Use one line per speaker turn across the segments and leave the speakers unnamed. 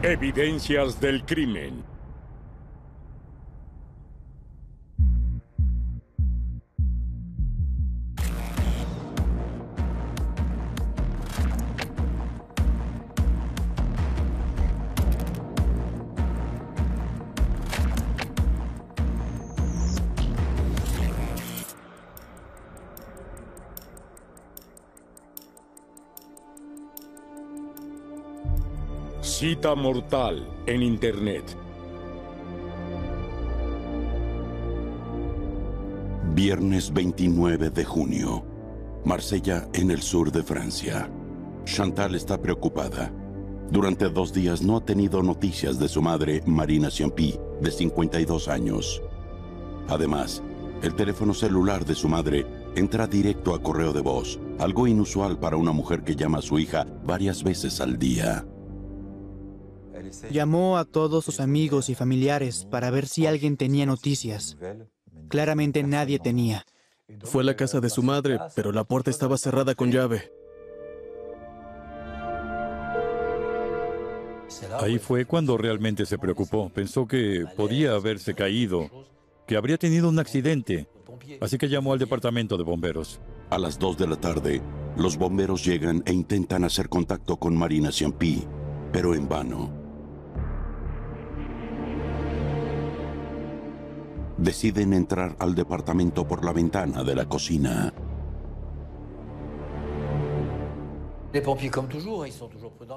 Evidencias del crimen. Cita mortal en Internet.
Viernes 29 de junio. Marsella, en el sur de Francia. Chantal está preocupada. Durante 2 días no ha tenido noticias de su madre, Marina Ciampi, de 52 años. Además, el teléfono celular de su madre entra directo a correo de voz, algo inusual para una mujer que llama a su hija varias veces al día.
Llamó a todos sus amigos y familiares para ver si alguien tenía noticias. Claramente nadie tenía.
Fue a la casa de su madre, pero la puerta estaba cerrada con llave.
Ahí fue cuando realmente se preocupó. Pensó que podía haberse caído, que habría tenido un accidente. Así que llamó al departamento de bomberos.
A las 2 de la tarde, los bomberos llegan e intentan hacer contacto con Marina Ciampi, pero en vano. Deciden entrar al departamento por la ventana de la cocina.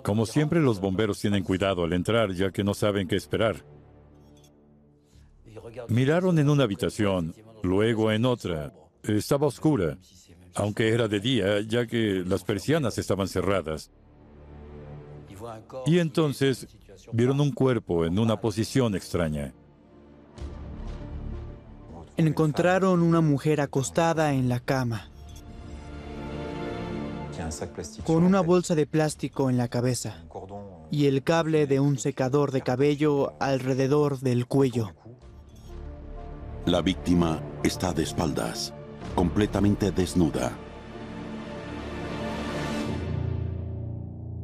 Como siempre, los bomberos tienen cuidado al entrar, ya que no saben qué esperar. Miraron en una habitación, luego en otra. Estaba oscura, aunque era de día, ya que las persianas estaban cerradas. Y entonces vieron un cuerpo en una posición extraña.
Encontraron una mujer acostada en la cama, con una bolsa de plástico en la cabeza y el cable de un secador de cabello alrededor del cuello.
La víctima está de espaldas, completamente desnuda.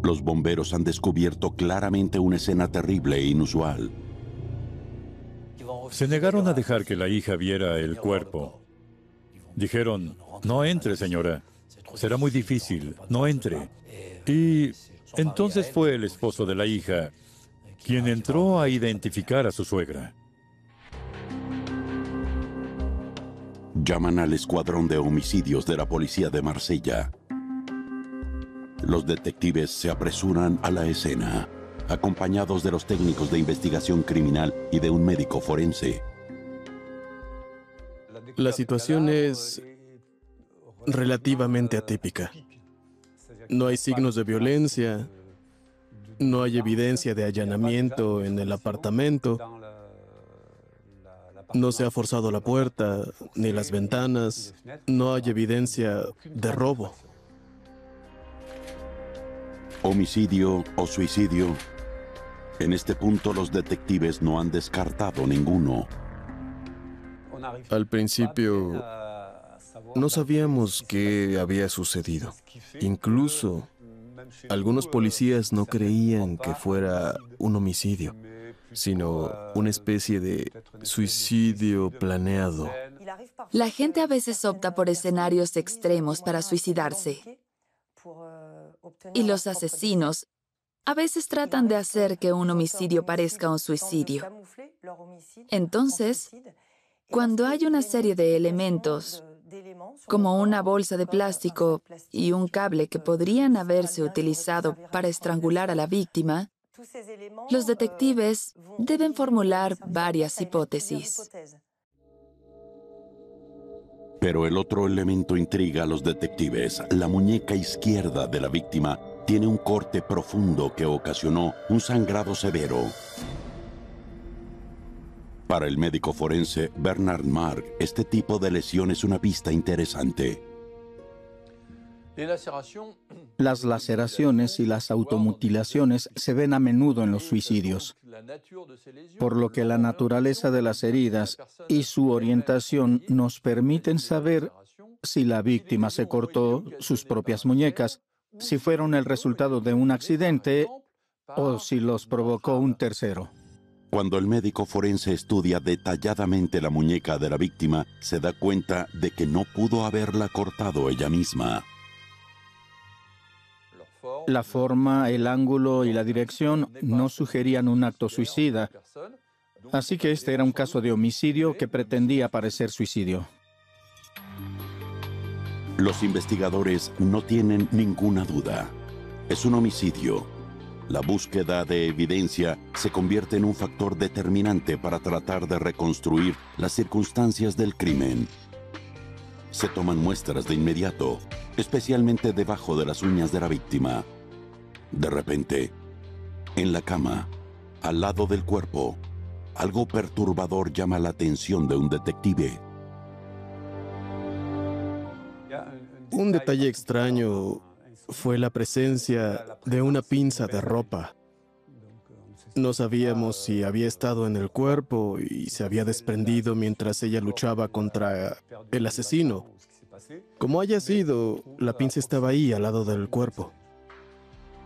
Los bomberos han descubierto claramente una escena terrible e inusual.
Se negaron a dejar que la hija viera el cuerpo. Dijeron, no entre, señora. Será muy difícil, no entre. Y entonces fue el esposo de la hija quien entró a identificar a su suegra.
Llaman al escuadrón de homicidios de la policía de Marsella. Los detectives se apresuran a la escena, acompañados de los técnicos de investigación criminal y de un médico forense.
La situación es relativamente atípica. No hay signos de violencia, no hay evidencia de allanamiento en el apartamento, no se ha forzado la puerta ni las ventanas, no hay evidencia de robo.
¿Homicidio o suicidio? En este punto los detectives no han descartado ninguno.
Al principio no sabíamos qué había sucedido. Incluso algunos policías no creían que fuera un homicidio, sino una especie de suicidio planeado.
La gente a veces opta por escenarios extremos para suicidarse. Y los asesinos a veces tratan de hacer que un homicidio parezca un suicidio. Entonces, cuando hay una serie de elementos, como una bolsa de plástico y un cable que podrían haberse utilizado para estrangular a la víctima, los detectives deben formular varias hipótesis.
Pero el otro elemento intriga a los detectives. La muñeca izquierda de la víctima tiene un corte profundo que ocasionó un sangrado severo. Para el médico forense Bernard Marc, este tipo de lesión es una pista interesante.
Las laceraciones y las automutilaciones se ven a menudo en los suicidios, por lo que la naturaleza de las heridas y su orientación nos permiten saber si la víctima se cortó sus propias muñecas, si fueron el resultado de un accidente o si los provocó un tercero.
Cuando el médico forense estudia detalladamente la muñeca de la víctima, se da cuenta de que no pudo haberla cortado ella misma.
La forma, el ángulo y la dirección no sugerían un acto suicida, así que este era un caso de homicidio que pretendía parecer suicidio.
Los investigadores no tienen ninguna duda. Es un homicidio. La búsqueda de evidencia se convierte en un factor determinante para tratar de reconstruir las circunstancias del crimen. Se toman muestras de inmediato, especialmente debajo de las uñas de la víctima. De repente, en la cama, al lado del cuerpo, algo perturbador llama la atención de un detective.
Un detalle extraño fue la presencia de una pinza de ropa. No sabíamos si había estado en el cuerpo y se había desprendido mientras ella luchaba contra el asesino. Como haya sido, la pinza estaba ahí al lado del cuerpo.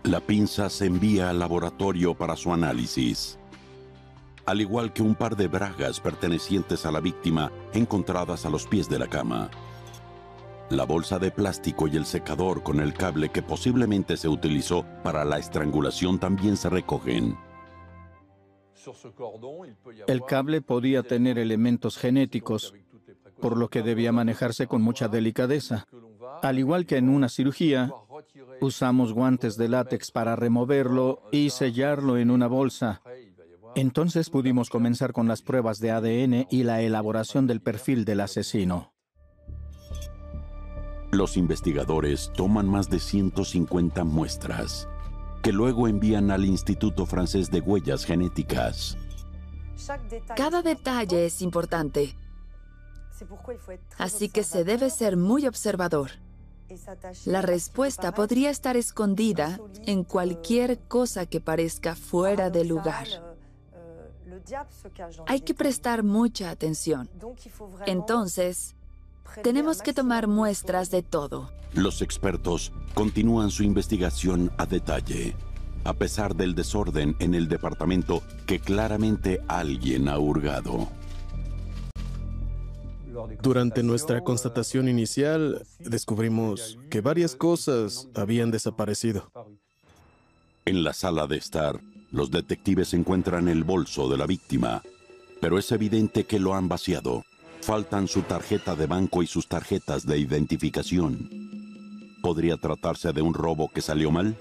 La pinza se envía al laboratorio para su análisis, al igual que un par de bragas pertenecientes a la víctima encontradas a los pies de la cama. La bolsa de plástico y el secador con el cable que posiblemente se utilizó para la estrangulación también se recogen.
El cable podía tener elementos genéticos, por lo que debía manejarse con mucha delicadeza. Al igual que en una cirugía, usamos guantes de látex para removerlo y sellarlo en una bolsa. Entonces pudimos comenzar con las pruebas de ADN y la elaboración del perfil del asesino.
Los investigadores toman más de 150 muestras, que luego envían al Instituto Francés de Huellas Genéticas.
Cada detalle es importante, así que se debe ser muy observador. La respuesta podría estar escondida en cualquier cosa que parezca fuera de lugar. Hay que prestar mucha atención. Entonces, tenemos que tomar muestras de todo.
Los expertos continúan su investigación a detalle, a pesar del desorden en el departamento que claramente alguien ha hurgado.
Durante nuestra constatación inicial, descubrimos que varias cosas habían desaparecido.
En la sala de estar, los detectives encuentran el bolso de la víctima, pero es evidente que lo han vaciado. Faltan su tarjeta de banco y sus tarjetas de identificación. ¿Podría tratarse de un robo que salió mal?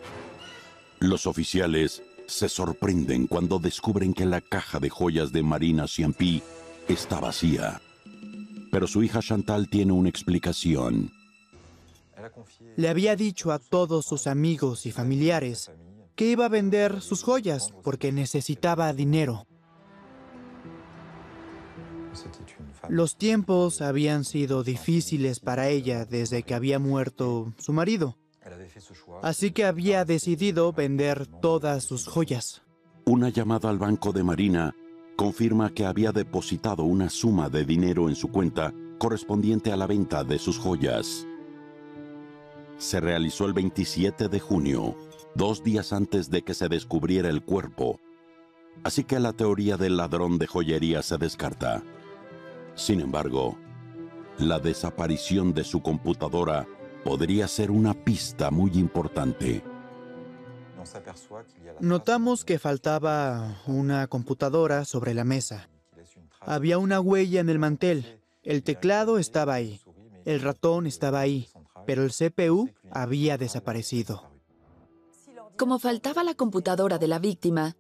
Los oficiales se sorprenden cuando descubren que la caja de joyas de Marina Ciampi está vacía. Pero su hija Chantal tiene una explicación.
Le había dicho a todos sus amigos y familiares que iba a vender sus joyas porque necesitaba dinero. Los tiempos habían sido difíciles para ella desde que había muerto su marido. Así que había decidido vender todas sus joyas.
Una llamada al banco de Marina confirma que había depositado una suma de dinero en su cuenta correspondiente a la venta de sus joyas. Se realizó el 27 de junio, 2 días antes de que se descubriera el cuerpo. Así que la teoría del ladrón de joyería se descarta. Sin embargo, la desaparición de su computadora podría ser una pista muy importante.
Notamos que faltaba una computadora sobre la mesa. Había una huella en el mantel. El teclado estaba ahí. El ratón estaba ahí. Pero el CPU había desaparecido.
Como faltaba la computadora de la víctima,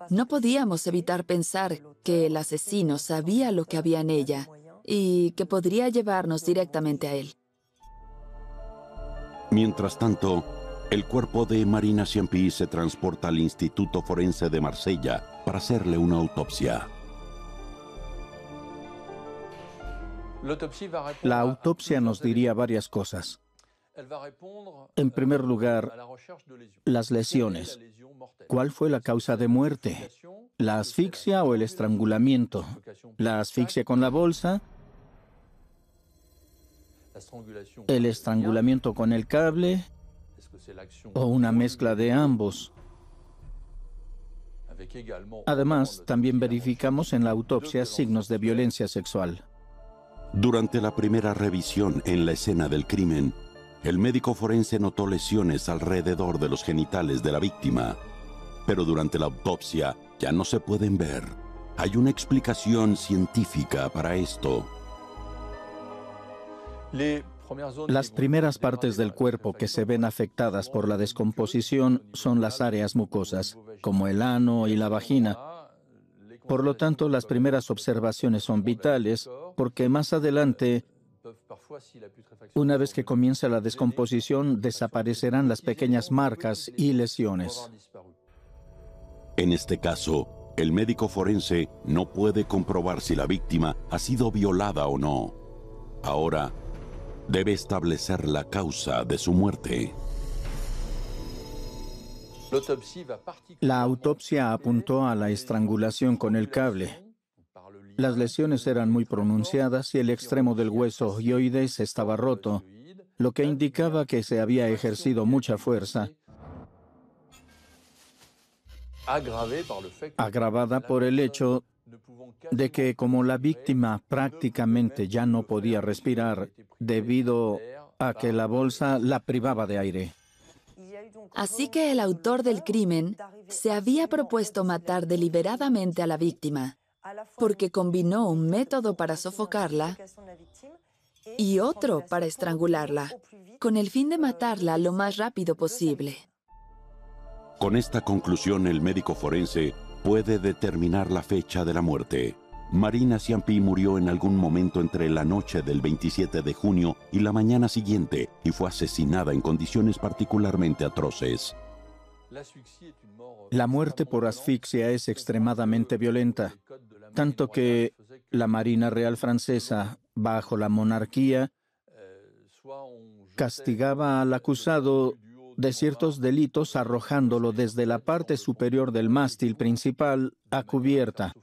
no podíamos evitar pensar que el asesino sabía lo que había en ella y que podría llevarnos directamente a él.
Mientras tanto, el cuerpo de Marina Ciampi se transporta al Instituto Forense de Marsella para hacerle una autopsia.
La autopsia nos diría varias cosas. En primer lugar, las lesiones. ¿Cuál fue la causa de muerte? ¿La asfixia o el estrangulamiento? ¿La asfixia con la bolsa? ¿El estrangulamiento con el cable? ¿O una mezcla de ambos? Además, también verificamos en la autopsia signos de violencia sexual.
Durante la primera revisión en la escena del crimen, el médico forense notó lesiones alrededor de los genitales de la víctima. Pero durante la autopsia ya no se pueden ver. Hay una explicación científica para esto.
Las primeras partes del cuerpo que se ven afectadas por la descomposición son las áreas mucosas, como el ano y la vagina. Por lo tanto, las primeras observaciones son vitales porque más adelante, una vez que comience la descomposición, desaparecerán las pequeñas marcas y lesiones.
En este caso, el médico forense no puede comprobar si la víctima ha sido violada o no. Ahora, debe establecer la causa de su muerte.
La autopsia apuntó a la estrangulación con el cable. Las lesiones eran muy pronunciadas y el extremo del hueso hyoides estaba roto, lo que indicaba que se había ejercido mucha fuerza, agravada por el hecho de que como la víctima prácticamente ya no podía respirar debido a que la bolsa la privaba de aire.
Así que el autor del crimen se había propuesto matar deliberadamente a la víctima, porque combinó un método para sofocarla y otro para estrangularla, con el fin de matarla lo más rápido posible.
Con esta conclusión, el médico forense puede determinar la fecha de la muerte. Marina Ciampi murió en algún momento entre la noche del 27 de junio y la mañana siguiente y fue asesinada en condiciones particularmente atroces.
La muerte por asfixia es extremadamente violenta, tanto que la Marina Real Francesa, bajo la monarquía, castigaba al acusado de ciertos delitos arrojándolo desde la parte superior del mástil principal a cubierta,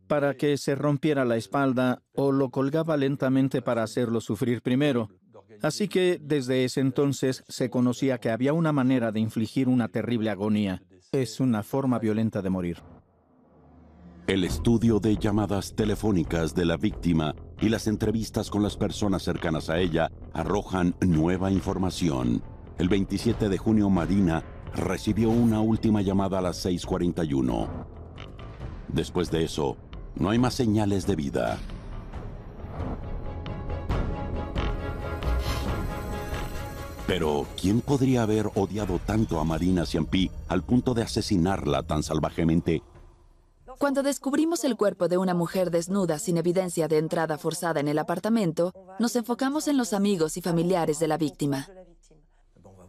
para que se rompiera la espalda o lo colgaba lentamente para hacerlo sufrir primero. Así que desde ese entonces se conocía que había una manera de infligir una terrible agonía. Es una forma violenta de morir.
El estudio de llamadas telefónicas de la víctima y las entrevistas con las personas cercanas a ella arrojan nueva información. El 27 de junio, Marina recibió una última llamada a las 6:41. Después de eso, no hay más señales de vida. Pero, ¿quién podría haber odiado tanto a Marina Ciampi al punto de asesinarla tan salvajemente?
Cuando descubrimos el cuerpo de una mujer desnuda sin evidencia de entrada forzada en el apartamento, nos enfocamos en los amigos y familiares de la víctima.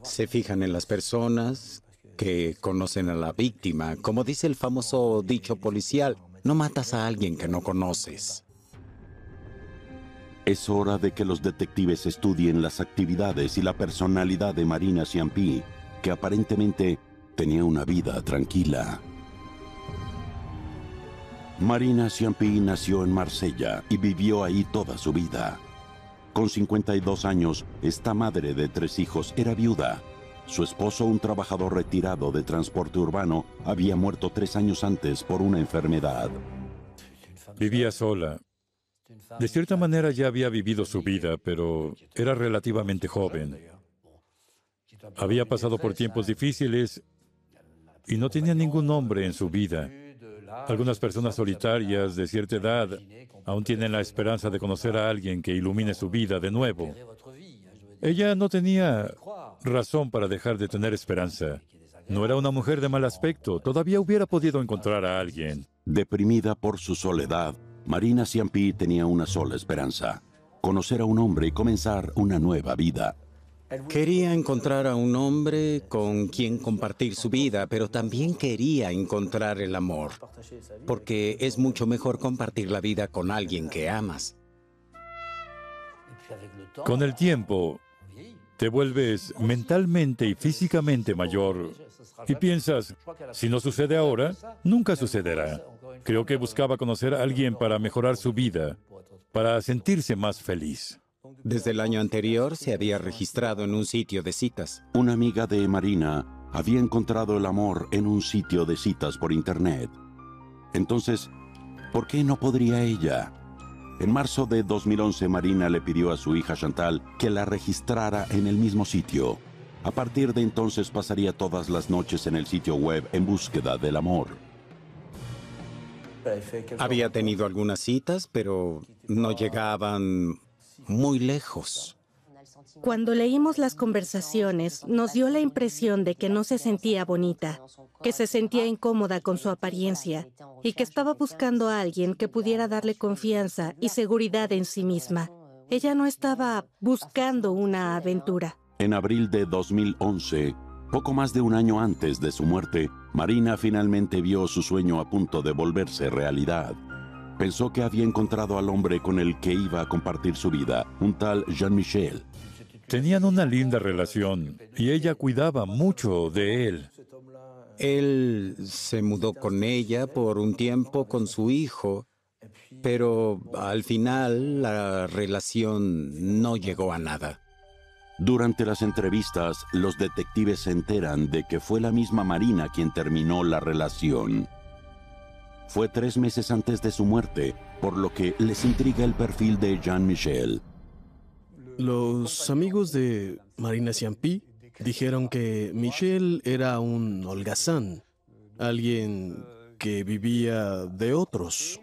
Se fijan en las personas que conocen a la víctima. Como dice el famoso dicho policial, no matas a alguien que no conoces.
Es hora de que los detectives estudien las actividades y la personalidad de Marina Ciampi, que aparentemente tenía una vida tranquila. Marina Ciampi nació en Marsella y vivió ahí toda su vida. Con 52 años, esta madre de 3 hijos era viuda. Su esposo, un trabajador retirado de transporte urbano, había muerto 3 años antes por una enfermedad.
Vivía sola. De cierta manera ya había vivido su vida, pero era relativamente joven. Había pasado por tiempos difíciles y no tenía ningún hombre en su vida. Algunas personas solitarias de cierta edad aún tienen la esperanza de conocer a alguien que ilumine su vida de nuevo. Ella no tenía razón para dejar de tener esperanza. No era una mujer de mal aspecto, todavía hubiera podido encontrar a alguien.
Deprimida por su soledad, Marina Ciampi tenía una sola esperanza: conocer a un hombre y comenzar una nueva vida.
Quería encontrar a un hombre con quien compartir su vida, pero también quería encontrar el amor, porque es mucho mejor compartir la vida con alguien que amas.
Con el tiempo, te vuelves mentalmente y físicamente mayor y piensas, si no sucede ahora, nunca sucederá. Creo que buscaba conocer a alguien para mejorar su vida, para sentirse más feliz.
Desde el año anterior se había registrado en un sitio de citas.
Una amiga de Marina había encontrado el amor en un sitio de citas por Internet. Entonces, ¿por qué no podría ella? En marzo de 2011, Marina le pidió a su hija Chantal que la registrara en el mismo sitio. A partir de entonces pasaría todas las noches en el sitio web en búsqueda del amor.
Había tenido algunas citas, pero no llegaban muy lejos.
Cuando leímos las conversaciones, nos dio la impresión de que no se sentía bonita, que se sentía incómoda con su apariencia y que estaba buscando a alguien que pudiera darle confianza y seguridad en sí misma. Ella no estaba buscando una aventura.
En abril de 2011, poco más de un año antes de su muerte, Marina finalmente vio su sueño a punto de volverse realidad. Pensó que había encontrado al hombre con el que iba a compartir su vida, un tal Jean-Michel.
Tenían una linda relación y ella cuidaba mucho de él.
Él se mudó con ella por un tiempo con su hijo, pero al final la relación no llegó a nada.
Durante las entrevistas, los detectives se enteran de que fue la misma Marina quien terminó la relación. Fue 3 meses antes de su muerte, por lo que les intriga el perfil de Jean-Michel.
Los amigos de Marina Ciampi dijeron que Michel era un holgazán, alguien que vivía de otros.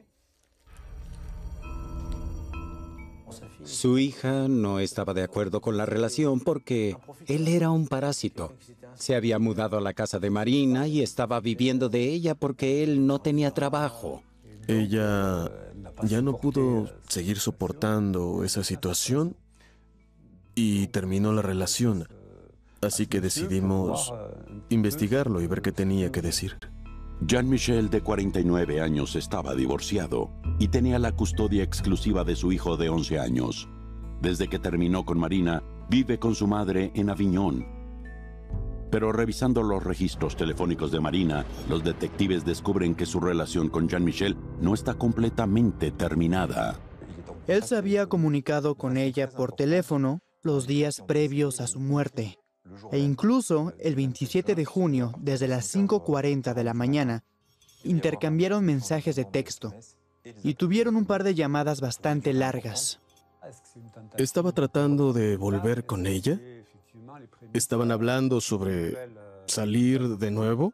Su hija no estaba de acuerdo con la relación porque él era un parásito. Se había mudado a la casa de Marina y estaba viviendo de ella porque él no tenía trabajo.
Ella ya no pudo seguir soportando esa situación y terminó la relación. Así que decidimos investigarlo y ver qué tenía que decir.
Jean-Michel, de 49 años, estaba divorciado y tenía la custodia exclusiva de su hijo de 11 años. Desde que terminó con Marina, vive con su madre en Aviñón. Pero revisando los registros telefónicos de Marina, los detectives descubren que su relación con Jean-Michel no está completamente terminada.
Él se había comunicado con ella por teléfono los días previos a su muerte. E incluso el 27 de junio, desde las 5:40 de la mañana, intercambiaron mensajes de texto y tuvieron un par de llamadas bastante largas.
¿Estaba tratando de volver con ella? ¿Estaban hablando sobre salir de nuevo?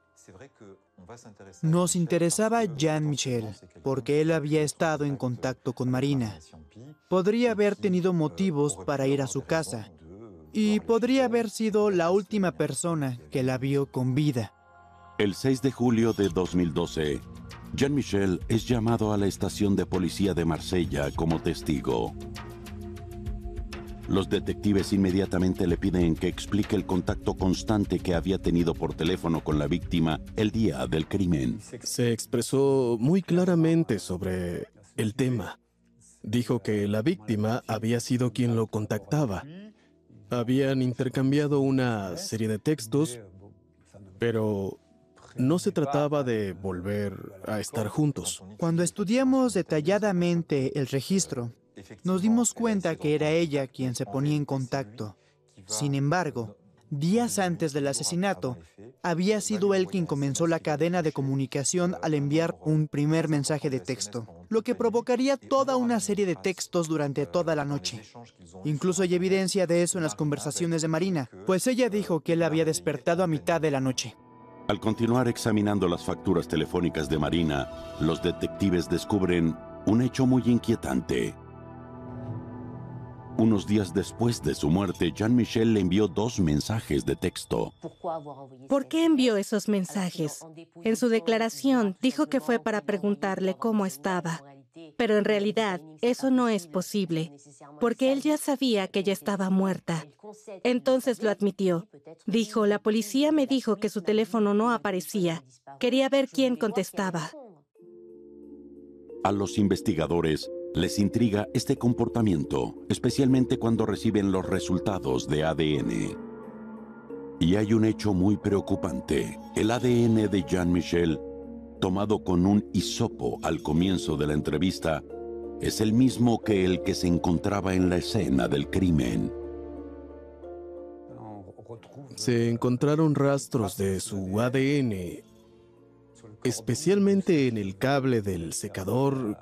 Nos interesaba Jean-Michel, porque él había estado en contacto con Marina. Podría haber tenido motivos para ir a su casa, y podría haber sido la última persona que la vio con vida.
El 6 de julio de 2012, Jean-Michel es llamado a la estación de policía de Marsella como testigo. Los detectives inmediatamente le piden que explique el contacto constante que había tenido por teléfono con la víctima el día del crimen.
Se expresó muy claramente sobre el tema. Dijo que la víctima había sido quien lo contactaba. Habían intercambiado una serie de textos, pero no se trataba de volver a estar juntos.
Cuando estudiamos detalladamente el registro, nos dimos cuenta que era ella quien se ponía en contacto. Sin embargo, días antes del asesinato, había sido él quien comenzó la cadena de comunicación al enviar un primer mensaje de texto, lo que provocaría toda una serie de textos durante toda la noche. Incluso hay evidencia de eso en las conversaciones de Marina, pues ella dijo que él había despertado a mitad de la noche.
Al continuar examinando las facturas telefónicas de Marina, los detectives descubren un hecho muy inquietante. Unos días después de su muerte, Jean-Michel le envió 2 mensajes de texto.
¿Por qué envió esos mensajes? En su declaración dijo que fue para preguntarle cómo estaba. Pero en realidad eso no es posible, porque él ya sabía que ella estaba muerta. Entonces lo admitió. Dijo, la policía me dijo que su teléfono no aparecía. Quería ver quién contestaba.
A los investigadores les intriga este comportamiento, especialmente cuando reciben los resultados de ADN. Y hay un hecho muy preocupante. El ADN de Jean-Michel, tomado con un hisopo al comienzo de la entrevista, es el mismo que el que se encontraba en la escena del crimen.
se encontraron rastros de su ADN, especialmente en el cable del secador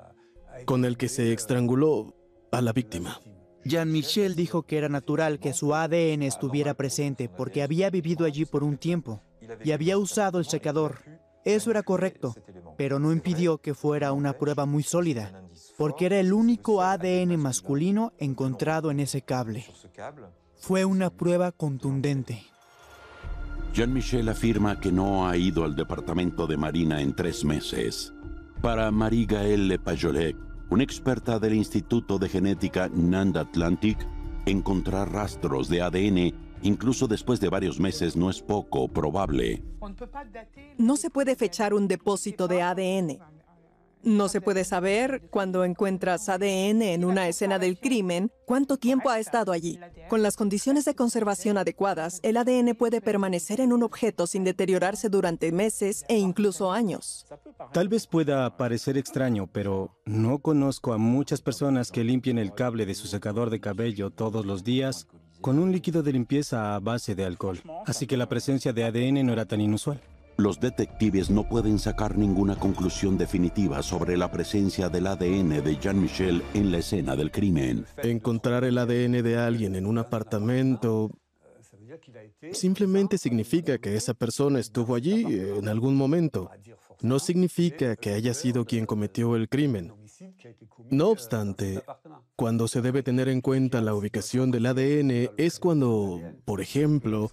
con el que se estranguló a la víctima.
Jean-Michel dijo que era natural que su ADN estuviera presente porque había vivido allí por un tiempo y había usado el secador. Eso era correcto, pero no impidió que fuera una prueba muy sólida, porque era el único ADN masculino encontrado en ese cable. Fue una prueba contundente.
Jean-Michel afirma que no ha ido al departamento de Marina en 3 meses. Para Marie-Gaëlle Lepajolet, una experta del Instituto de Genética NAND Atlantic, encontrar rastros de ADN, incluso después de varios meses, no es poco probable.
No se puede fechar un depósito de ADN. No se puede saber, cuando encuentras ADN en una escena del crimen, cuánto tiempo ha estado allí. Con las condiciones de conservación adecuadas, el ADN puede permanecer en un objeto sin deteriorarse durante meses e incluso años.
Tal vez pueda parecer extraño, pero no conozco a muchas personas que limpien el cable de su secador de cabello todos los días con un líquido de limpieza a base de alcohol. Así que la presencia de ADN no era tan inusual.
Los detectives no pueden sacar ninguna conclusión definitiva sobre la presencia del ADN de Jean-Michel en la escena del crimen.
Encontrar el ADN de alguien en un apartamento simplemente significa que esa persona estuvo allí en algún momento. No significa que haya sido quien cometió el crimen. No obstante, cuando se debe tener en cuenta la ubicación del ADN es cuando, por ejemplo,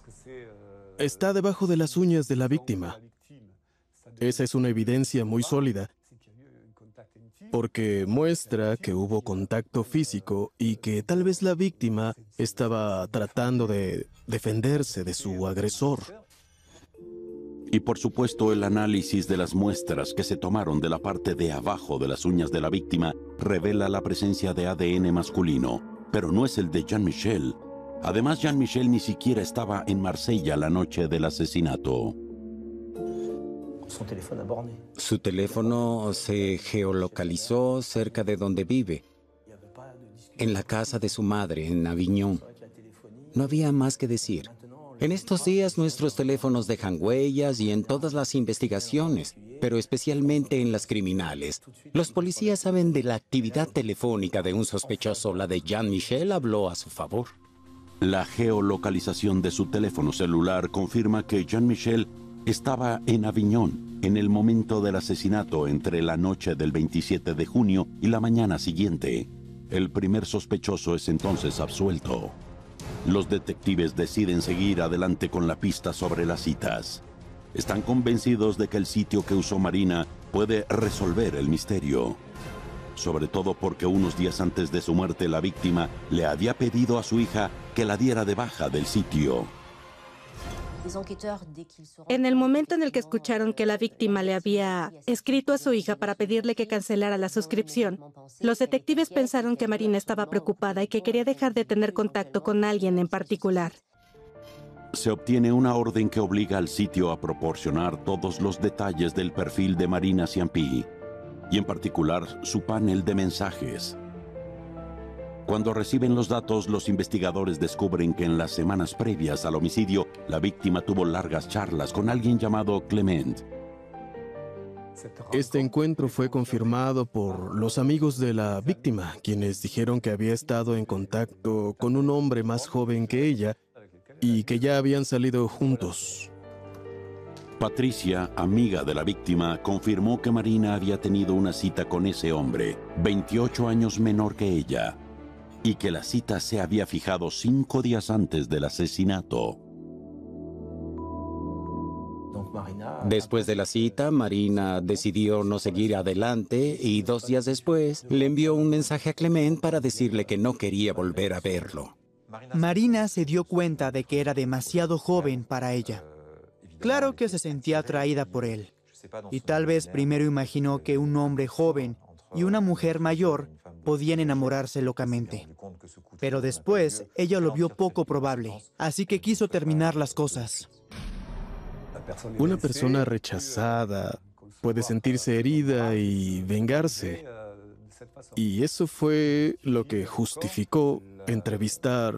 está debajo de las uñas de la víctima. Esa es una evidencia muy sólida, porque muestra que hubo contacto físico y que tal vez la víctima estaba tratando de defenderse de su agresor.
Y por supuesto, el análisis de las muestras que se tomaron de la parte de abajo de las uñas de la víctima revela la presencia de ADN masculino, pero no es el de Jean-Michel. Además, Jean-Michel ni siquiera estaba en Marsella la noche del asesinato.
Su teléfono se geolocalizó cerca de donde vive, en la casa de su madre, en Avignon. No había más que decir. En estos días nuestros teléfonos dejan huellas y en todas las investigaciones, pero especialmente en las criminales. Los policías saben de la actividad telefónica de un sospechoso. La de Jean-Michel habló a su favor.
La geolocalización de su teléfono celular confirma que Jean-Michel estaba en Avignon en el momento del asesinato entre la noche del 27 de junio y la mañana siguiente. El primer sospechoso es entonces absuelto. Los detectives deciden seguir adelante con la pista sobre las citas. Están convencidos de que el sitio que usó Marina puede resolver el misterio. Sobre todo porque unos días antes de su muerte la víctima le había pedido a su hija que la diera de baja del sitio.
En el momento en el que escucharon que la víctima le había escrito a su hija para pedirle que cancelara la suscripción, los detectives pensaron que Marina estaba preocupada y que quería dejar de tener contacto con alguien en particular.
Se obtiene una orden que obliga al sitio a proporcionar todos los detalles del perfil de Marina Ciampi, y en particular su panel de mensajes. Cuando reciben los datos, los investigadores descubren que en las semanas previas al homicidio, la víctima tuvo largas charlas con alguien llamado Clement.
Este encuentro fue confirmado por los amigos de la víctima, quienes dijeron que había estado en contacto con un hombre más joven que ella y que ya habían salido juntos.
Patricia, amiga de la víctima, confirmó que Marina había tenido una cita con ese hombre, 28 años menor que ella, y que la cita se había fijado 5 días antes del asesinato.
Después de la cita, Marina decidió no seguir adelante y 2 días después le envió un mensaje a Clement para decirle que no quería volver a verlo.
Marina se dio cuenta de que era demasiado joven para ella. Claro que se sentía atraída por él, y tal vez primero imaginó que un hombre joven y una mujer mayor podían enamorarse locamente. Pero después, ella lo vio poco probable, así que quiso terminar las cosas.
Una persona rechazada puede sentirse herida y vengarse. Y eso fue lo que justificó entrevistar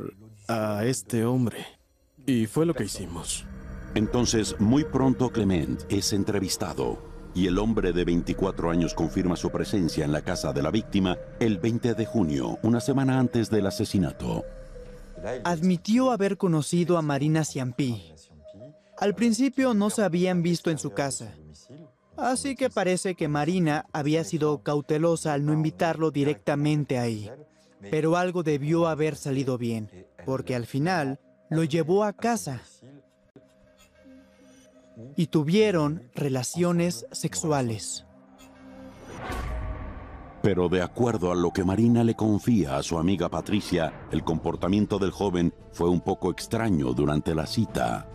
a este hombre. Y fue lo que hicimos.
Entonces, muy pronto Clement es entrevistado y el hombre de 24 años confirma su presencia en la casa de la víctima el 20 de junio, una semana antes del asesinato.
Admitió haber conocido a Marina Ciampí. Al principio no se habían visto en su casa, así que parece que Marina había sido cautelosa al no invitarlo directamente ahí. Pero algo debió haber salido bien, porque al final lo llevó a casa y tuvieron relaciones sexuales.
Pero de acuerdo a lo que Marina le confía a su amiga Patricia, el comportamiento del joven fue un poco extraño durante la cita.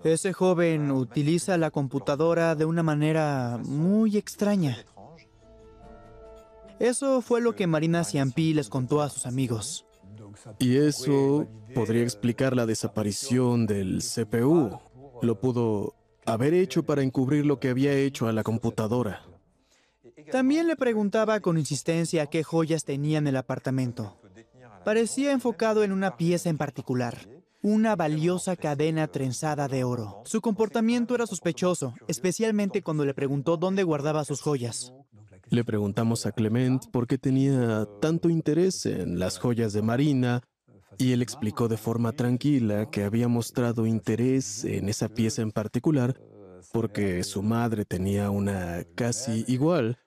Ese joven utiliza la computadora de una manera muy extraña. Eso fue lo que Marina Ciampí les contó a sus amigos.
Y eso podría explicar la desaparición del CPU. Lo pudo haber hecho para encubrir lo que había hecho a la computadora.
También le preguntaba con insistencia qué joyas tenía en el apartamento. Parecía enfocado en una pieza en particular, una valiosa cadena trenzada de oro. Su comportamiento era sospechoso, especialmente cuando le preguntó dónde guardaba sus joyas.
Le preguntamos a Clement por qué tenía tanto interés en las joyas de Marina y él explicó de forma tranquila que había mostrado interés en esa pieza en particular porque su madre tenía una casi igual.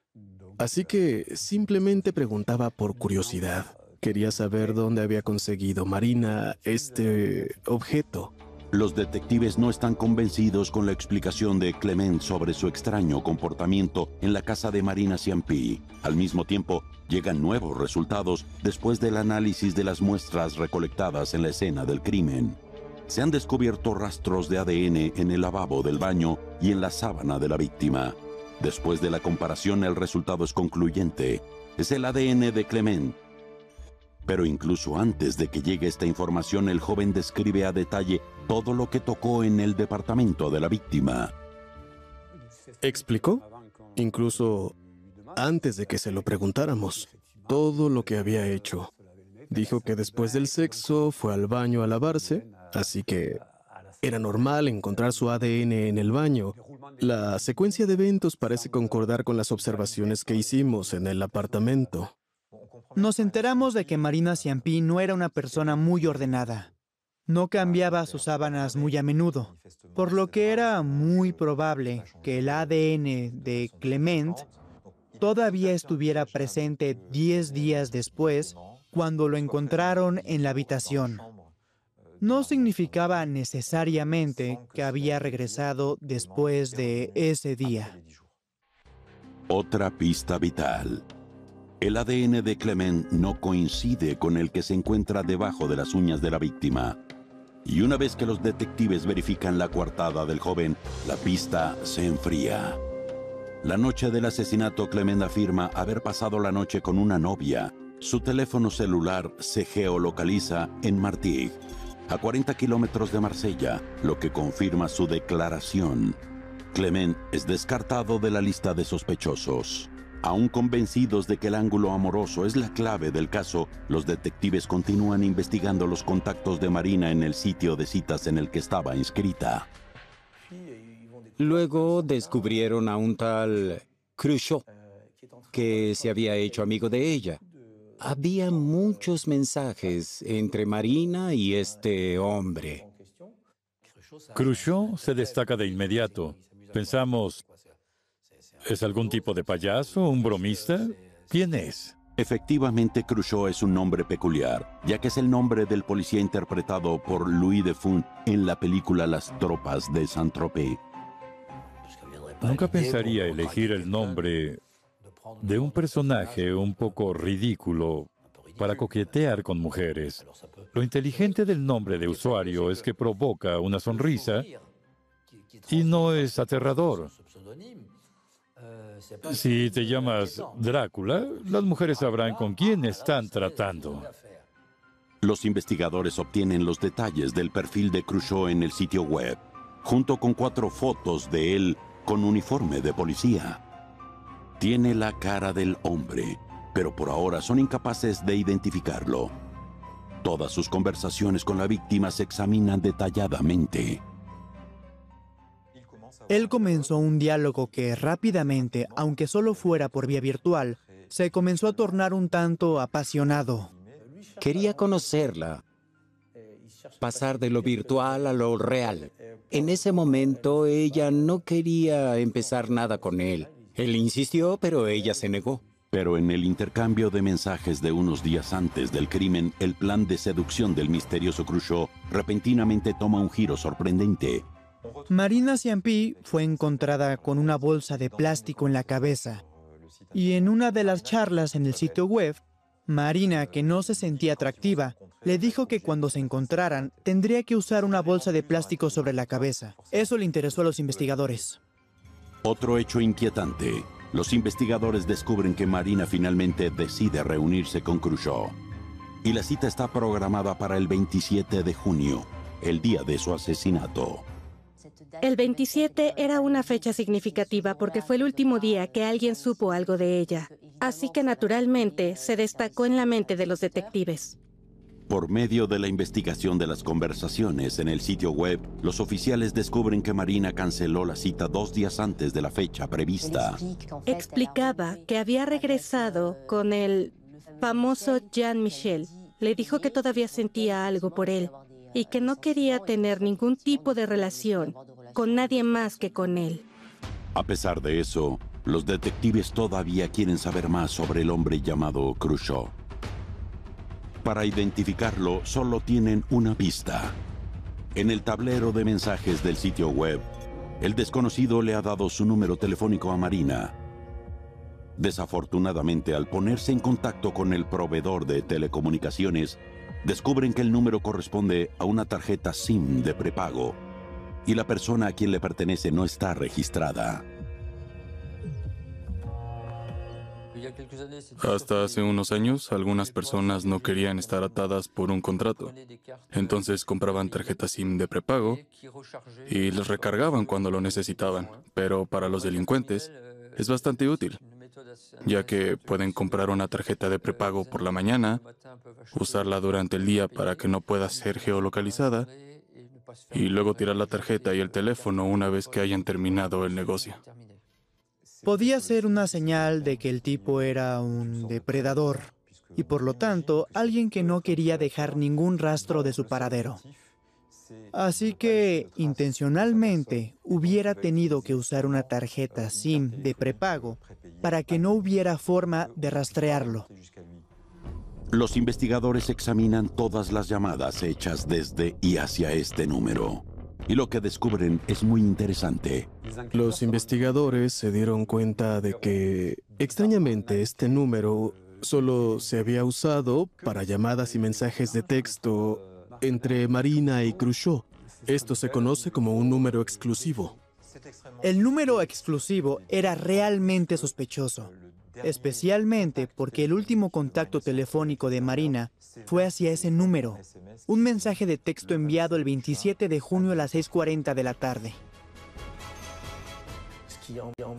Así que simplemente preguntaba por curiosidad. Quería saber dónde había conseguido Marina este objeto.
Los detectives no están convencidos con la explicación de Clement sobre su extraño comportamiento en la casa de Marina Ciampí. Al mismo tiempo, llegan nuevos resultados después del análisis de las muestras recolectadas en la escena del crimen. Se han descubierto rastros de ADN en el lavabo del baño y en la sábana de la víctima. Después de la comparación, el resultado es concluyente. Es el ADN de Clement. Pero incluso antes de que llegue esta información, el joven describe a detalle todo lo que tocó en el departamento de la víctima.
¿Explicó? Incluso antes de que se lo preguntáramos, todo lo que había hecho. Dijo que después del sexo fue al baño a lavarse, así que era normal encontrar su ADN en el baño. La secuencia de eventos parece concordar con las observaciones que hicimos en el apartamento.
Nos enteramos de que Marina Ciampí no era una persona muy ordenada. No cambiaba sus sábanas muy a menudo, por lo que era muy probable que el ADN de Clement todavía estuviera presente 10 días después, cuando lo encontraron en la habitación. No significaba necesariamente que había regresado después de ese día.
Otra pista vital. El ADN de Clement no coincide con el que se encuentra debajo de las uñas de la víctima. Y una vez que los detectives verifican la coartada del joven, la pista se enfría. La noche del asesinato, Clement afirma haber pasado la noche con una novia. Su teléfono celular se geolocaliza en Martigues, a 40 kilómetros de Marsella, lo que confirma su declaración. Clement es descartado de la lista de sospechosos. Aún convencidos de que el ángulo amoroso es la clave del caso, los detectives continúan investigando los contactos de Marina en el sitio de citas en el que estaba inscrita.
Luego descubrieron a un tal Khrushchev, que se había hecho amigo de ella. Había muchos mensajes entre Marina y este hombre.
Khrushchev se destaca de inmediato. Pensamos, ¿es algún tipo de payaso, un bromista? ¿Quién es?
Efectivamente, Khrushchev es un nombre peculiar, ya que es el nombre del policía interpretado por Louis Defunt en la película Las tropas de Saint-Tropez.
Nunca pensaría elegir el nombre de un personaje un poco ridículo para coquetear con mujeres. Lo inteligente del nombre de usuario es que provoca una sonrisa y no es aterrador. Si te llamas Drácula, las mujeres sabrán con quién están tratando.
Los investigadores obtienen los detalles del perfil de Khrushchev en el sitio web, junto con 4 fotos de él con uniforme de policía. Tiene la cara del hombre, pero por ahora son incapaces de identificarlo. Todas sus conversaciones con la víctima se examinan detalladamente.
Él comenzó un diálogo que rápidamente, aunque solo fuera por vía virtual, se comenzó a tornar un tanto apasionado.
Quería conocerla, pasar de lo virtual a lo real. En ese momento ella no quería empezar nada con él. Él insistió, pero ella se negó.
Pero en el intercambio de mensajes de unos días antes del crimen, el plan de seducción del misterioso Khrushchev repentinamente toma un giro sorprendente.
Marina Ciampi fue encontrada con una bolsa de plástico en la cabeza. Y en una de las charlas en el sitio web, Marina, que no se sentía atractiva, le dijo que cuando se encontraran tendría que usar una bolsa de plástico sobre la cabeza. Eso le interesó a los investigadores.
Otro hecho inquietante. Los investigadores descubren que Marina finalmente decide reunirse con Khrushchev. Y la cita está programada para el 27 de junio, el día de su asesinato.
El 27 era una fecha significativa porque fue el último día que alguien supo algo de ella. Así que naturalmente se destacó en la mente de los detectives.
Por medio de la investigación de las conversaciones en el sitio web, los oficiales descubren que Marina canceló la cita 2 días antes de la fecha prevista.
Explicaba que había regresado con el famoso Jean-Michel. Le dijo que todavía sentía algo por él y que no quería tener ningún tipo de relación con nadie más que con él.
A pesar de eso, los detectives todavía quieren saber más sobre el hombre llamado Khrushchev. Para identificarlo, solo tienen una pista. En el tablero de mensajes del sitio web, el desconocido le ha dado su número telefónico a Marina. Desafortunadamente, al ponerse en contacto con el proveedor de telecomunicaciones, descubren que el número corresponde a una tarjeta SIM de prepago y la persona a quien le pertenece no está registrada.
Hasta hace unos años, algunas personas no querían estar atadas por un contrato. Entonces compraban tarjetas SIM de prepago y les recargaban cuando lo necesitaban. Pero para los delincuentes es bastante útil, ya que pueden comprar una tarjeta de prepago por la mañana, usarla durante el día para que no pueda ser geolocalizada y luego tirar la tarjeta y el teléfono una vez que hayan terminado el negocio.
Podía ser una señal de que el tipo era un depredador y por lo tanto alguien que no quería dejar ningún rastro de su paradero. Así que intencionalmente hubiera tenido que usar una tarjeta SIM de prepago para que no hubiera forma de rastrearlo.
Los investigadores examinan todas las llamadas hechas desde y hacia este número. Y lo que descubren es muy interesante.
Los investigadores se dieron cuenta de que, extrañamente, este número solo se había usado para llamadas y mensajes de texto entre Marina y Khrushchev. Esto se conoce como un número exclusivo.
El número exclusivo era realmente sospechoso, especialmente porque el último contacto telefónico de Marina fue hacia ese número, un mensaje de texto enviado el 27 de junio a las 6:40 de la tarde.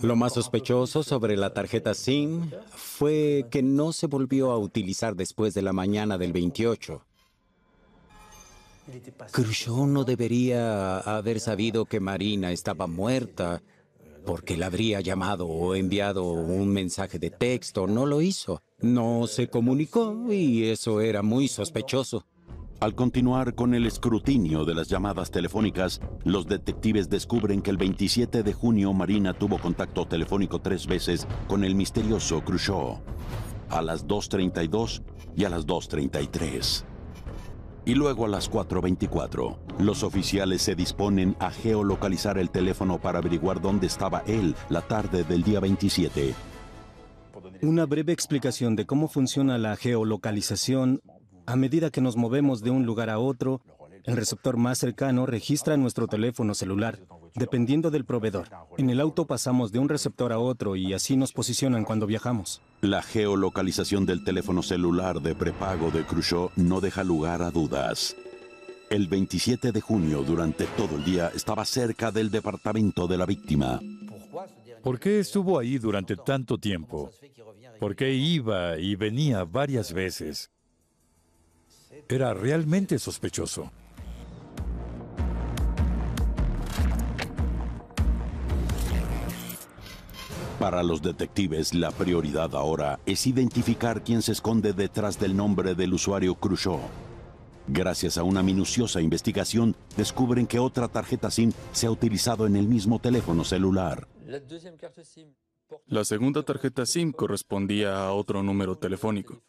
Lo más sospechoso sobre la tarjeta SIM fue que no se volvió a utilizar después de la mañana del 28. Khrushchev no debería haber sabido que Marina estaba muerta porque le habría llamado o enviado un mensaje de texto. No lo hizo. No se comunicó y eso era muy sospechoso.
Al continuar con el escrutinio de las llamadas telefónicas, los detectives descubren que el 27 de junio Marina tuvo contacto telefónico 3 veces con el misterioso Khrushchev, a las 2:32 y a las 2:33. Y luego a las 4:24, los oficiales se disponen a geolocalizar el teléfono para averiguar dónde estaba él la tarde del día 27.
Una breve explicación de cómo funciona la geolocalización. A medida que nos movemos de un lugar a otro, el receptor más cercano registra nuestro teléfono celular, dependiendo del proveedor. En el auto pasamos de un receptor a otro y así nos posicionan cuando viajamos.
La geolocalización del teléfono celular de prepago de Khrushchev no deja lugar a dudas. El 27 de junio, durante todo el día, estaba cerca del departamento de la víctima.
¿Por qué estuvo ahí durante tanto tiempo? ¿Por qué iba y venía varias veces? Era realmente sospechoso.
Para los detectives, la prioridad ahora es identificar quién se esconde detrás del nombre del usuario Khrushchev. Gracias a una minuciosa investigación, descubren que otra tarjeta SIM se ha utilizado en el mismo teléfono celular.
La segunda tarjeta SIM correspondía a otro número telefónico.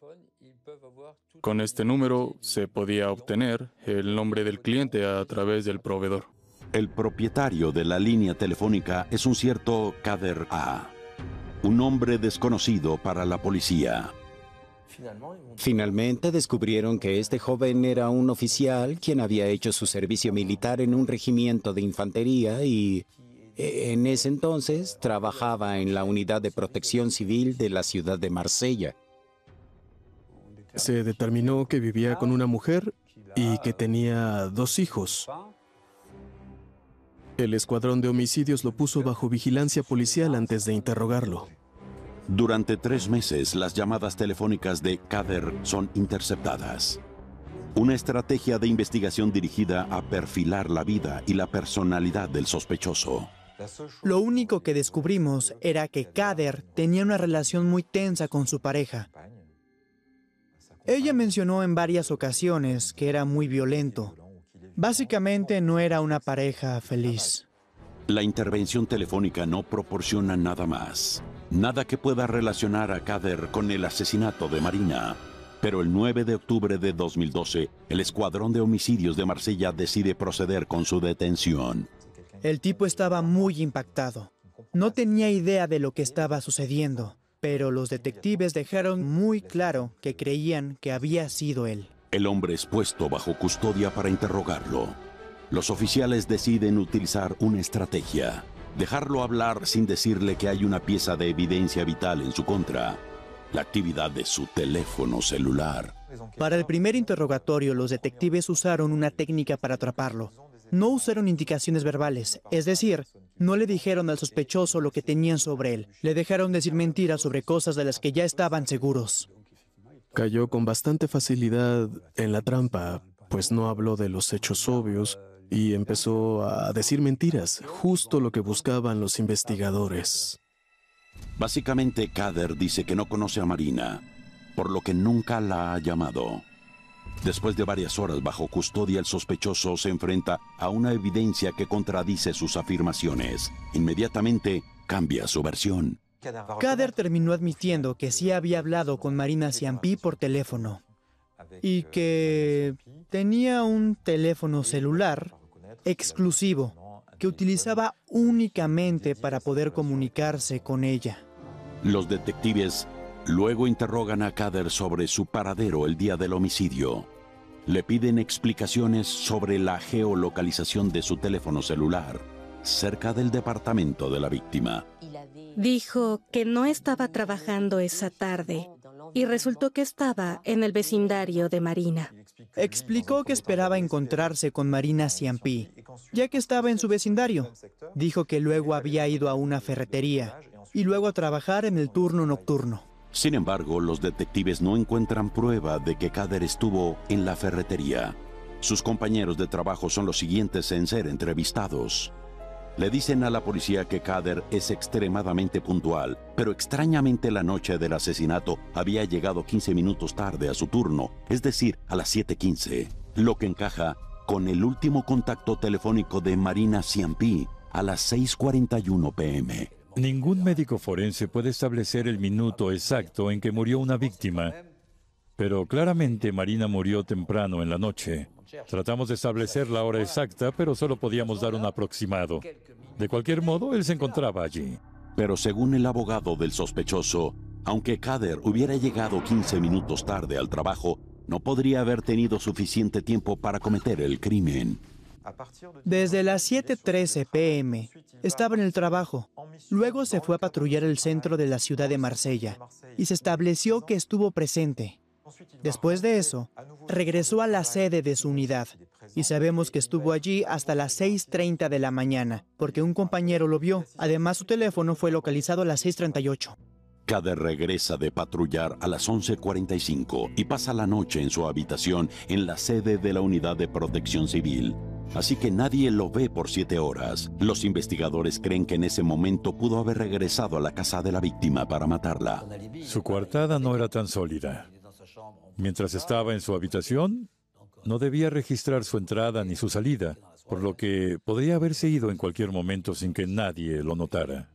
Con este número se podía obtener el nombre del cliente a través del proveedor.
El propietario de la línea telefónica es un cierto Kader A., un hombre desconocido para la policía.
Finalmente descubrieron que este joven era un oficial quien había hecho su servicio militar en un regimiento de infantería y en ese entonces trabajaba en la unidad de protección civil de la ciudad de Marsella.
Se determinó que vivía con una mujer y que tenía 2 hijos. El escuadrón de homicidios lo puso bajo vigilancia policial antes de interrogarlo.
Durante 3 meses, las llamadas telefónicas de Kader son interceptadas. Una estrategia de investigación dirigida a perfilar la vida y la personalidad del sospechoso.
Lo único que descubrimos era que Kader tenía una relación muy tensa con su pareja. Ella mencionó en varias ocasiones que era muy violento. Básicamente no era una pareja feliz.
La intervención telefónica no proporciona nada más. Nada que pueda relacionar a Kader con el asesinato de Marina. Pero el 9 de octubre de 2012, el escuadrón de homicidios de Marsella decide proceder con su detención.
El tipo estaba muy impactado. No tenía idea de lo que estaba sucediendo, pero los detectives dejaron muy claro que creían que había sido él.
El hombre es puesto bajo custodia para interrogarlo. Los oficiales deciden utilizar una estrategia. Dejarlo hablar sin decirle que hay una pieza de evidencia vital en su contra. La actividad de su teléfono celular.
Para el primer interrogatorio, los detectives usaron una técnica para atraparlo. No usaron indicaciones verbales, es decir, no le dijeron al sospechoso lo que tenían sobre él. Le dejaron decir mentiras sobre cosas de las que ya estaban seguros.
Cayó con bastante facilidad en la trampa, pues no habló de los hechos obvios y empezó a decir mentiras, justo lo que buscaban los investigadores.
Básicamente, Kader dice que no conoce a Marina, por lo que nunca la ha llamado. Después de varias horas bajo custodia, el sospechoso se enfrenta a una evidencia que contradice sus afirmaciones. Inmediatamente cambia su versión.
Kader terminó admitiendo que sí había hablado con Marina Ciampi por teléfono y que tenía un teléfono celular exclusivo que utilizaba únicamente para poder comunicarse con ella.
Los detectives luego interrogan a Kader sobre su paradero el día del homicidio. Le piden explicaciones sobre la geolocalización de su teléfono celular, cerca del departamento de la víctima.
Dijo que no estaba trabajando esa tarde y resultó que estaba en el vecindario de Marina.
Explicó que esperaba encontrarse con Marina Ciampi, ya que estaba en su vecindario. Dijo que luego había ido a una ferretería y luego a trabajar en el turno nocturno.
Sin embargo, los detectives no encuentran prueba de que Kader estuvo en la ferretería. Sus compañeros de trabajo son los siguientes en ser entrevistados. Le dicen a la policía que Kader es extremadamente puntual, pero extrañamente la noche del asesinato había llegado 15 minutos tarde a su turno, es decir, a las 7:15, lo que encaja con el último contacto telefónico de Marina Ciampi a las 6:41 p.m.
Ningún médico forense puede establecer el minuto exacto en que murió una víctima, pero claramente Marina murió temprano en la noche. Tratamos de establecer la hora exacta, pero solo podíamos dar un aproximado. De cualquier modo, él se encontraba allí.
Pero según el abogado del sospechoso, aunque Kader hubiera llegado 15 minutos tarde al trabajo, no podría haber tenido suficiente tiempo para cometer el crimen.
Desde las 7:13 p.m. estaba en el trabajo. Luego se fue a patrullar el centro de la ciudad de Marsella y se estableció que estuvo presente. Después de eso, regresó a la sede de su unidad y sabemos que estuvo allí hasta las 6:30 de la mañana porque un compañero lo vio. Además, su teléfono fue localizado a las 6:38.
Kader regresa de patrullar a las 11:45 y pasa la noche en su habitación en la sede de la Unidad de Protección Civil. Así que nadie lo ve por 7 horas. Los investigadores creen que en ese momento pudo haber regresado a la casa de la víctima para matarla.
Su coartada no era tan sólida. Mientras estaba en su habitación, no debía registrar su entrada ni su salida, por lo que podría haberse ido en cualquier momento sin que nadie lo notara.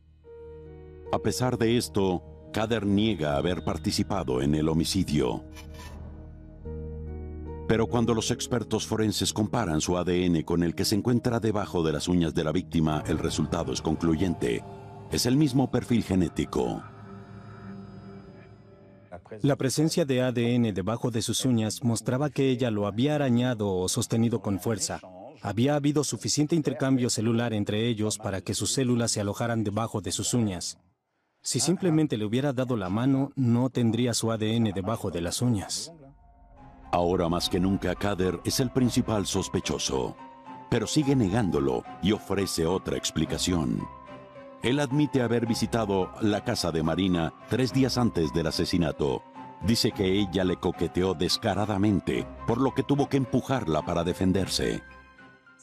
A pesar de esto, Kader niega haber participado en el homicidio. Pero cuando los expertos forenses comparan su ADN con el que se encuentra debajo de las uñas de la víctima, el resultado es concluyente. Es el mismo perfil genético.
La presencia de ADN debajo de sus uñas mostraba que ella lo había arañado o sostenido con fuerza. Había habido suficiente intercambio celular entre ellos para que sus células se alojaran debajo de sus uñas. Si simplemente le hubiera dado la mano, no tendría su ADN debajo de las uñas.
Ahora más que nunca, Kader es el principal sospechoso, pero sigue negándolo y ofrece otra explicación. Él admite haber visitado la casa de Marina 3 días antes del asesinato. Dice que ella le coqueteó descaradamente, por lo que tuvo que empujarla para defenderse.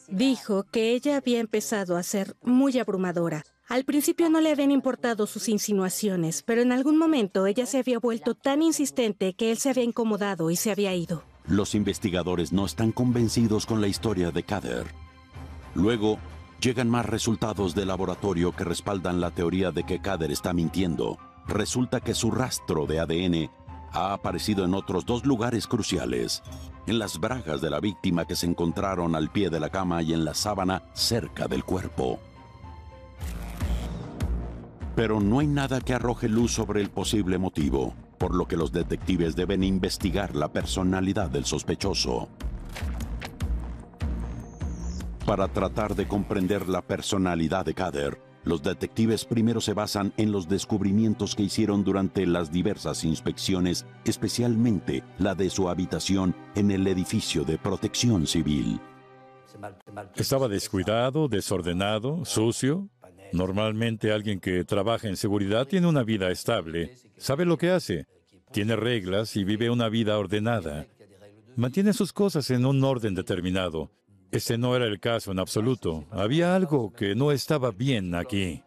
Dijo que ella había empezado a ser muy abrumadora. Al principio no le habían importado sus insinuaciones, pero en algún momento ella se había vuelto tan insistente que él se había incomodado y se había ido.
Los investigadores no están convencidos con la historia de Kader. Luego, llegan más resultados de laboratorio que respaldan la teoría de que Kader está mintiendo. Resulta que su rastro de ADN ha aparecido en otros 2 lugares cruciales: en las bragas de la víctima que se encontraron al pie de la cama y en la sábana cerca del cuerpo. Pero no hay nada que arroje luz sobre el posible motivo, por lo que los detectives deben investigar la personalidad del sospechoso. Para tratar de comprender la personalidad de Kader, los detectives primero se basan en los descubrimientos que hicieron durante las diversas inspecciones, especialmente la de su habitación en el edificio de Protección Civil.
Estaba descuidado, desordenado, sucio. Normalmente alguien que trabaja en seguridad tiene una vida estable, sabe lo que hace, tiene reglas y vive una vida ordenada. Mantiene sus cosas en un orden determinado. Ese no era el caso en absoluto. Había algo que no estaba bien aquí.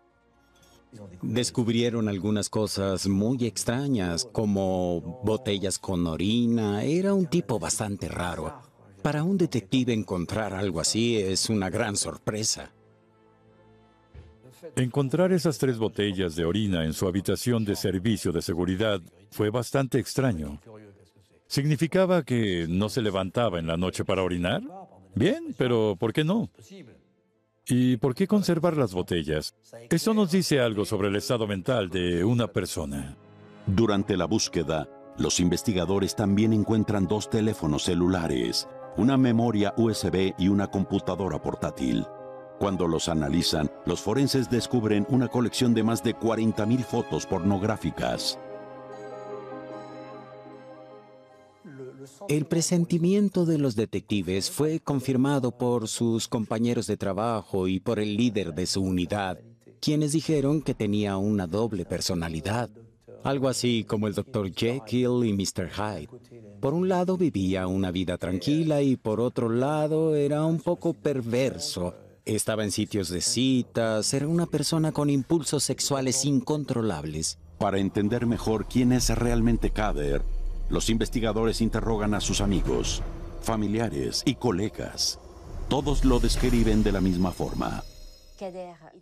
Descubrieron algunas cosas muy extrañas, como botellas con orina. Era un tipo bastante raro. Para un detective encontrar algo así es una gran sorpresa.
Encontrar esas 3 botellas de orina en su habitación de servicio de seguridad fue bastante extraño. ¿Significaba que no se levantaba en la noche para orinar? Bien, pero ¿por qué no? ¿Y por qué conservar las botellas? Esto nos dice algo sobre el estado mental de una persona.
Durante la búsqueda, los investigadores también encuentran 2 teléfonos celulares, una memoria USB y una computadora portátil. Cuando los analizan, los forenses descubren una colección de más de 40,000 fotos pornográficas.
El presentimiento de los detectives fue confirmado por sus compañeros de trabajo y por el líder de su unidad, quienes dijeron que tenía una doble personalidad. Algo así como el Dr. Jekyll y Mr. Hyde. Por un lado vivía una vida tranquila y por otro lado era un poco perverso. Estaba en sitios de citas, era una persona con impulsos sexuales incontrolables.
Para entender mejor quién es realmente Kader, los investigadores interrogan a sus amigos, familiares y colegas. Todos lo describen de la misma forma.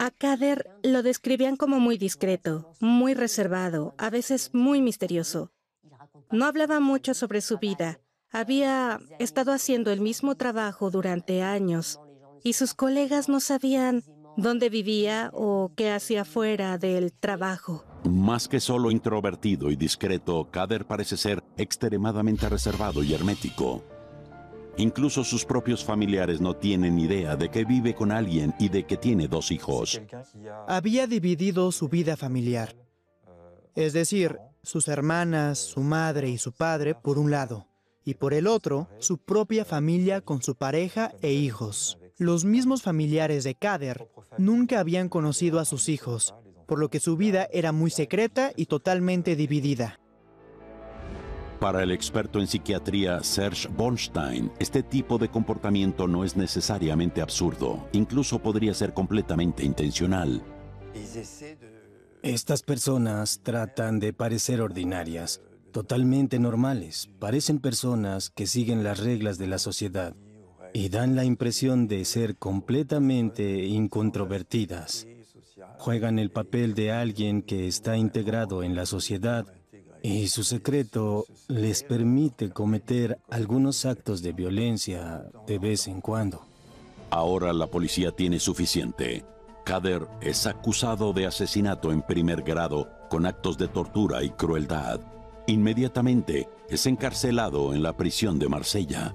A Kader lo describían como muy discreto, muy reservado, a veces muy misterioso. No hablaba mucho sobre su vida. Había estado haciendo el mismo trabajo durante años y sus colegas no sabían dónde vivía o qué hacía fuera del trabajo.
Más que solo introvertido y discreto, Kader parece ser extremadamente reservado y hermético. Incluso sus propios familiares no tienen idea de que vive con alguien y de que tiene 2 hijos.
Había dividido su vida familiar. Es decir, sus hermanas, su madre y su padre por un lado, y por el otro, su propia familia con su pareja e hijos. Los mismos familiares de Kader nunca habían conocido a sus hijos, por lo que su vida era muy secreta y totalmente dividida.
Para el experto en psiquiatría Serge Bornstein, este tipo de comportamiento no es necesariamente absurdo, incluso podría ser completamente intencional.
Estas personas tratan de parecer ordinarias, totalmente normales. Parecen personas que siguen las reglas de la sociedad y dan la impresión de ser completamente incontrovertidas. Juegan el papel de alguien que está integrado en la sociedad y su secreto les permite cometer algunos actos de violencia de vez en cuando.
Ahora la policía tiene suficiente. Kader es acusado de asesinato en primer grado con actos de tortura y crueldad. Inmediatamente es encarcelado en la prisión de Marsella.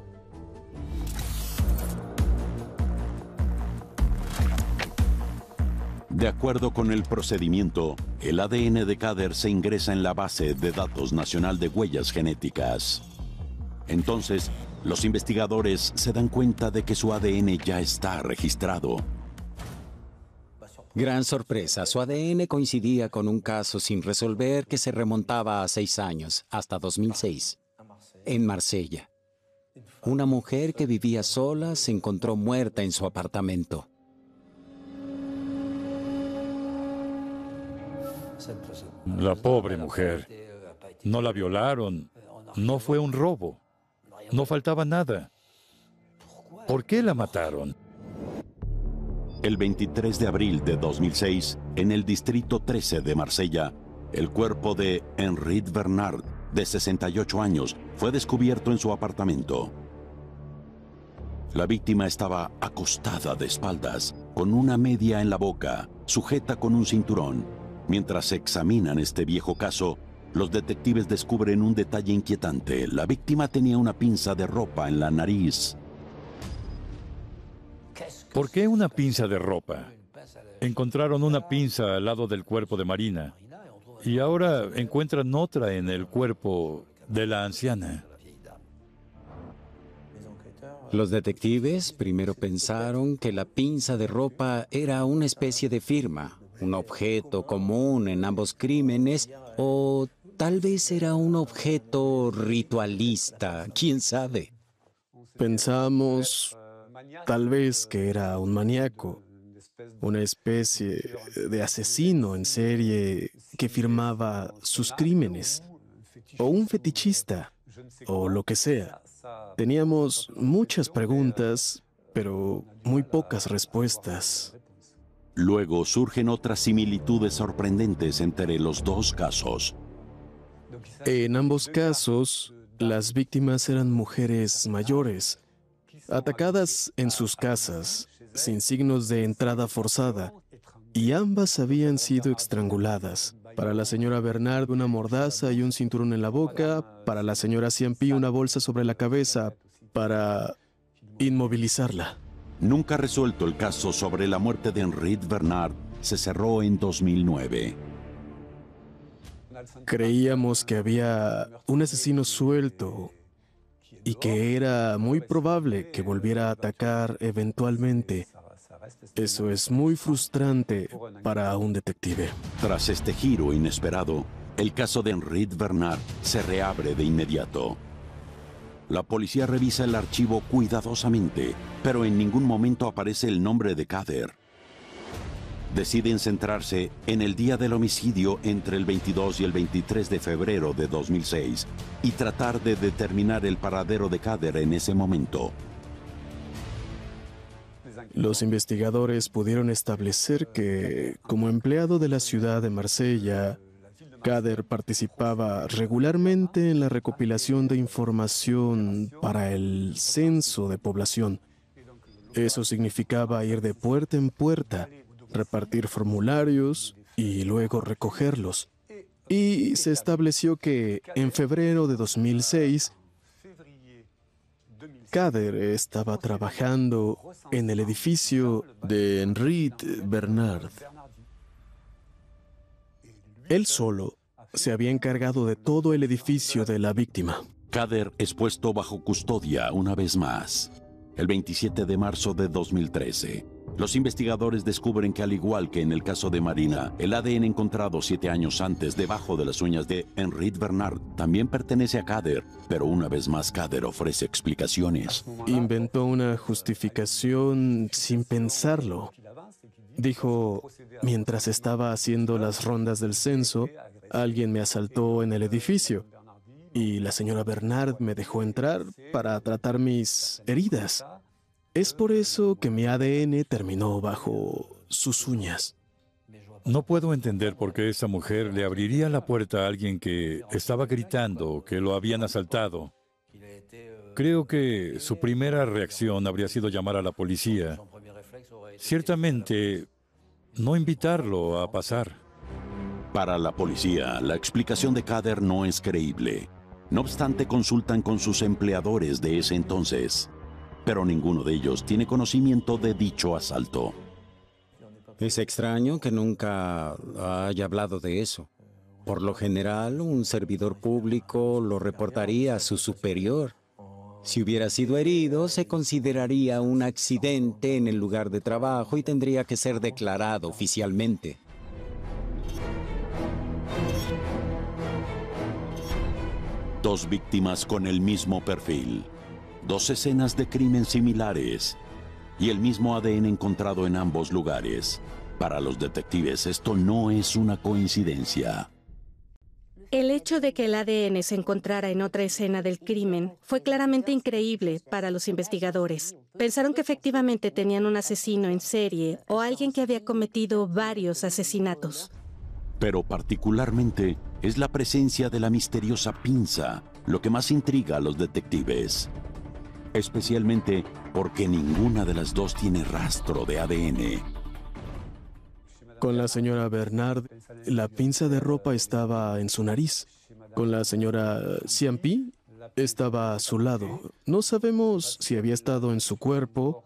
De acuerdo con el procedimiento, el ADN de Kader se ingresa en la base de datos nacional de huellas genéticas. Entonces, los investigadores se dan cuenta de que su ADN ya está registrado.
Gran sorpresa, su ADN coincidía con un caso sin resolver que se remontaba a 6 años, hasta 2006, en Marsella. Una mujer que vivía sola se encontró muerta en su apartamento.
La pobre mujer. No la violaron. No fue un robo. No faltaba nada. ¿Por qué la mataron?
El 23 de abril de 2006, en el distrito 13 de Marsella, el cuerpo de Henriette Bernard, de 68 años, fue descubierto en su apartamento. La víctima estaba acostada de espaldas, con una media en la boca, sujeta con un cinturón. Mientras examinan este viejo caso, los detectives descubren un detalle inquietante. La víctima tenía una pinza de ropa en la nariz.
¿Por qué una pinza de ropa? Encontraron una pinza al lado del cuerpo de Marina y ahora encuentran otra en el cuerpo de la anciana.
Los detectives primero pensaron que la pinza de ropa era una especie de firma, un objeto común en ambos crímenes, o tal vez era un objeto ritualista, quién sabe.
Pensamos tal vez que era un maníaco, una especie de asesino en serie que firmaba sus crímenes, o un fetichista, o lo que sea. Teníamos muchas preguntas, pero muy pocas respuestas.
Luego surgen otras similitudes sorprendentes entre los dos casos.
En ambos casos, las víctimas eran mujeres mayores, atacadas en sus casas, sin signos de entrada forzada, y ambas habían sido estranguladas. Para la señora Bernard, una mordaza y un cinturón en la boca. Para la señora Ciampi, una bolsa sobre la cabeza para inmovilizarla.
Nunca resuelto, el caso sobre la muerte de Henriette Bernard se cerró en 2009.
Creíamos que había un asesino suelto y que era muy probable que volviera a atacar eventualmente. Eso es muy frustrante para un detective.
Tras este giro inesperado, el caso de Henriette Bernard se reabre de inmediato. La policía revisa el archivo cuidadosamente, pero en ningún momento aparece el nombre de Kader. Deciden centrarse en el día del homicidio entre el 22 y el 23 de febrero de 2006 y tratar de determinar el paradero de Kader en ese momento.
Los investigadores pudieron establecer que, como empleado de la ciudad de Marsella, Kader participaba regularmente en la recopilación de información para el censo de población. Eso significaba ir de puerta en puerta, repartir formularios y luego recogerlos. Y se estableció que en febrero de 2006, Kader estaba trabajando en el edificio de Henriette Bernard. Él solo se había encargado de todo el edificio de la víctima.
Kader es puesto bajo custodia una vez más. El 27 de marzo de 2013, Los investigadores descubren que, al igual que en el caso de Marina, el ADN encontrado 7 años antes debajo de las uñas de Henriette Bernard también pertenece a Khader, pero una vez más Khader ofrece explicaciones.
Inventó una justificación sin pensarlo. Dijo, mientras estaba haciendo las rondas del censo, alguien me asaltó en el edificio y la señora Bernard me dejó entrar para tratar mis heridas. Es por eso que mi ADN terminó bajo sus uñas.
No puedo entender por qué esa mujer le abriría la puerta a alguien que estaba gritando que lo habían asaltado. Creo que su primera reacción habría sido llamar a la policía. Ciertamente, no invitarlo a pasar.
Para la policía, la explicación de Khader no es creíble. No obstante, consultan con sus empleadores de ese entonces, pero ninguno de ellos tiene conocimiento de dicho asalto.
Es extraño que nunca haya hablado de eso. Por lo general, un servidor público lo reportaría a su superior. Si hubiera sido herido, se consideraría un accidente en el lugar de trabajo y tendría que ser declarado oficialmente.
Dos víctimas con el mismo perfil, 2 escenas de crimen similares y el mismo ADN encontrado en ambos lugares. Para los detectives, esto no es una coincidencia.
El hecho de que el ADN se encontrara en otra escena del crimen fue claramente increíble para los investigadores. Pensaron que efectivamente tenían un asesino en serie o alguien que había cometido varios asesinatos.
Pero particularmente es la presencia de la misteriosa pinza lo que más intriga a los detectives. Especialmente porque ninguna de las dos tiene rastro de ADN.
Con la señora Bernard, la pinza de ropa estaba en su nariz. Con la señora Ciampi, estaba a su lado. No sabemos si había estado en su cuerpo,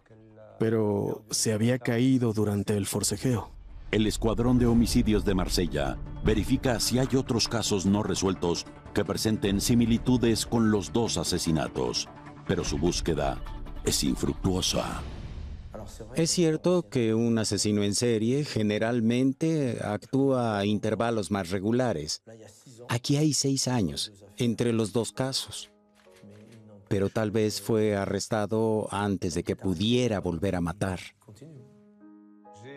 pero se había caído durante el forcejeo.
El Escuadrón de Homicidios de Marsella verifica si hay otros casos no resueltos que presenten similitudes con los 2 asesinatos, pero su búsqueda es infructuosa.
Es cierto que un asesino en serie generalmente actúa a intervalos más regulares. Aquí hay 6 años entre los 2 casos. Pero tal vez fue arrestado antes de que pudiera volver a matar.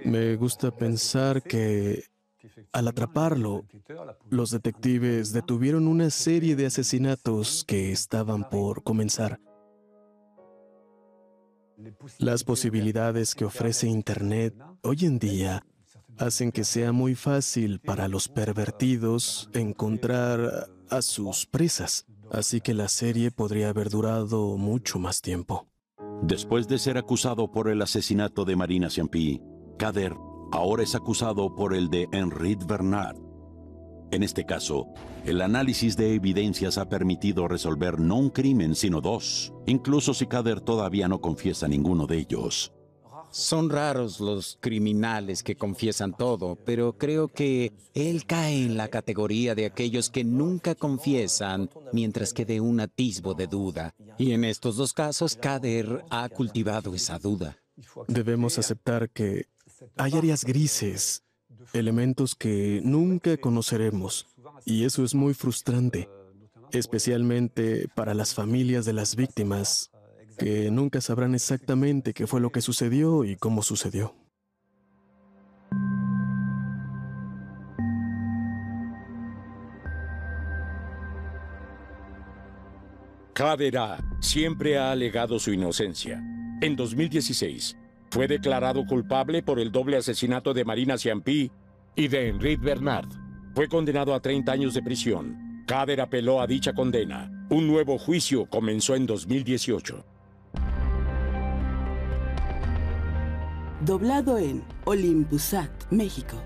Me gusta pensar que, al atraparlo, los detectives detuvieron una serie de asesinatos que estaban por comenzar. Las posibilidades que ofrece Internet hoy en día hacen que sea muy fácil para los pervertidos encontrar a sus presas, así que la serie podría haber durado mucho más tiempo.
Después de ser acusado por el asesinato de Marina Ciampi, Khader ahora es acusado por el de Henriette Bernard. En este caso, el análisis de evidencias ha permitido resolver no un crimen, sino 2, incluso si Khader todavía no confiesa ninguno de ellos.
Son raros los criminales que confiesan todo, pero creo que él cae en la categoría de aquellos que nunca confiesan mientras quede un atisbo de duda. Y en estos 2 casos, Khader ha cultivado esa duda.
Debemos aceptar que hay áreas grises, elementos que nunca conoceremos, y eso es muy frustrante, especialmente para las familias de las víctimas, que nunca sabrán exactamente qué fue lo que sucedió y cómo sucedió.
Khader siempre ha alegado su inocencia. En 2016, fue declarado culpable por el doble asesinato de Marina Ciampi y de Henriette Bernard. Fue condenado a 30 años de prisión. Khader apeló a dicha condena. Un nuevo juicio comenzó en 2018.
Doblado en Olympusat, México.